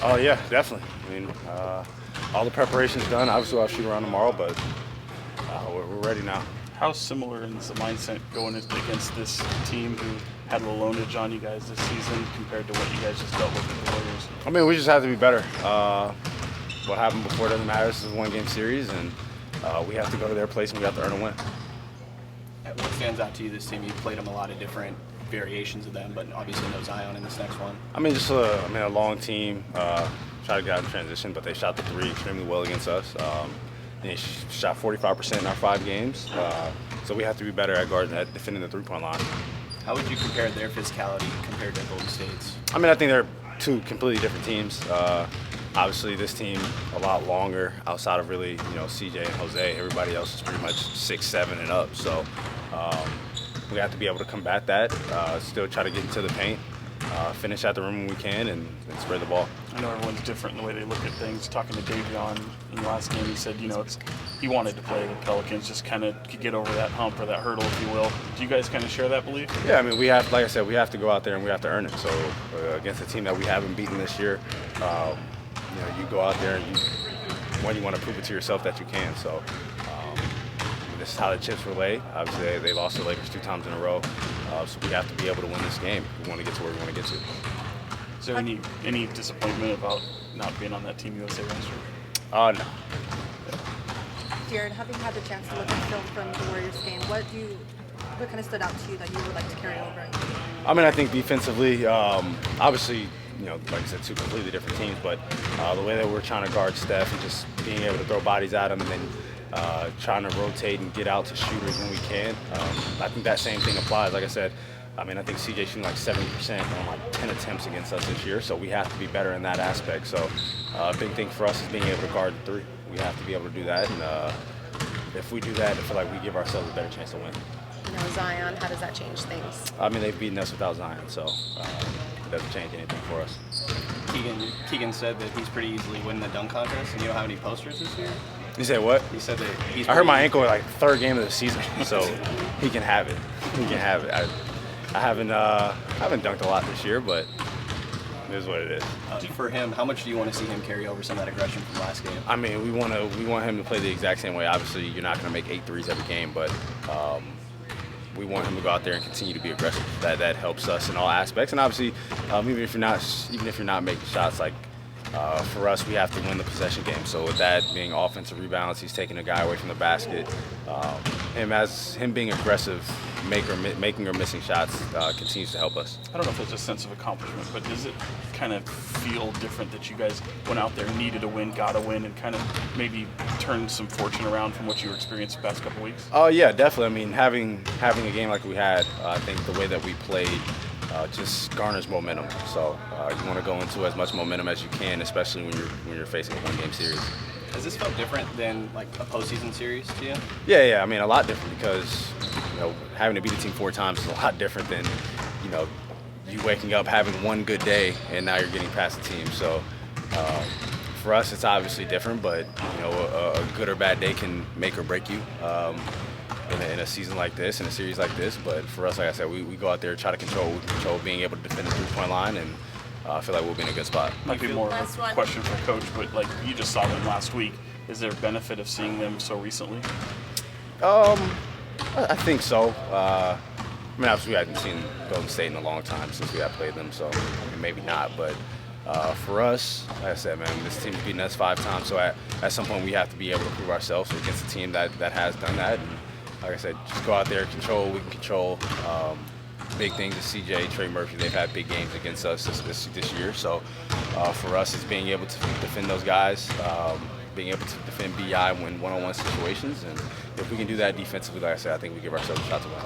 Oh yeah, definitely. I mean, all the preparation's done. Obviously, I'll shoot around tomorrow, but we're ready now. How similar is the mindset going against this team who had a lonage on you guys this season compared to what you guys just dealt with the Warriors? I mean, we just have to be better. What happened before doesn't matter. This is a one-game series, and we have to go to their place and we have to earn a win. What stands out to you this team? You played them a lot of different variations of them, but obviously no Zion in this next one. I mean, just a long team. Try to get out in transition, but they shot the three extremely well against us. They shot 45% in our 5 games, so we have to be better at defending the three-point line. How would you compare their physicality compared to Golden State's? I mean, I think they're two completely different teams. Obviously, this team a lot longer outside of really, CJ and Jose. Everybody else is pretty much 6'7" and up. So we have to be able to combat that. Still try to get into the paint, finish at the rim when we can, and spread the ball. I know everyone's different in the way they look at things. Talking to Davion in the last game, he said, he wanted to play the Pelicans, just kind of get over that hump or that hurdle, if you will. Do you guys kind of share that belief? Yeah, I mean, like I said, we have to go out there and we have to earn it. So against a team that we haven't beaten this year, you go out there and you want to prove it to yourself that you can. So this is how the chips were laid. Obviously, they lost the Lakers 2 times in a row, so we have to be able to win this game if we want to get to where we want to get to. Is there any disappointment about not being on that Team USA roster? No. Jared, having had the chance to look at film from the Warriors game, what kind of stood out to you that you would like to carry over? I mean, I think defensively, obviously, like I said, 2 completely different teams, but the way that we're trying to guard Steph and just being able to throw bodies at him and then trying to rotate and get out to shooters when we can, I think that same thing applies. Like I said, I think CJ shooting like 70% on like 10 attempts against us this year, so we have to be better in that aspect. So a big thing for us is being able to guard the 3. We have to be able to do that, and if we do that, I feel like we give ourselves a better chance to win. Zion, how does that change things? I mean, they've beaten us without Zion, so it doesn't change anything for us. Keegan said that he's pretty easily winning the dunk contest, and you don't have any posters this year? You said what? He said that he's I hurt my ankle like 3rd game of the season, so he can have it. He can have it. I haven't dunked a lot this year, but it is what it is. For him, how much do you want to see him carry over some of that aggression from last game? I mean, we want him to play the exact same way. Obviously, you're not going to make 8 threes every game, but we want him to go out there and continue to be aggressive. That helps us in all aspects. And obviously, even if you're not making shots, like for us, we have to win the possession game. So with that being offensive rebounds, he's taking a guy away from the basket. Him being aggressive, making or missing shots continues to help us. I don't know if it's a sense of accomplishment, but does it kind of feel different that you guys went out there, needed a win, got a win, and kind of maybe turned some fortune around from what you experienced the past couple weeks? Oh yeah, definitely. I mean, having a game like we had, I think the way that we played just garners momentum. So you want to go into as much momentum as you can, especially when you're facing a 1-game series. Has this felt different than like a postseason series to you? Yeah. I mean, a lot different because having to beat a team 4 times is a lot different than you waking up having one good day and now you're getting past the team. So for us, it's obviously different, but a good or bad day can make or break you in a season like this, in a series like this. But for us, like I said, we go out there, try to control being able to defend the 3-point line, and I feel like we'll be in a good spot. Might be more of a question for Coach, but like you just saw them last week. Is there a benefit of seeing them so recently? I think so. I mean, obviously we hadn't seen Golden State in a long time since we had played them, so maybe not. But for us, like I said, man, this team's beaten us 5 times, so at some point we have to be able to prove ourselves against a team that has done that. And like I said, just go out there, control what we can control. Big things is CJ, Trey Murphy. They've had big games against us this year. So for us, it's being able to defend those guys, being able to defend BI when one-on-one situations. And if we can do that defensively, like I said, I think we give ourselves a shot to win.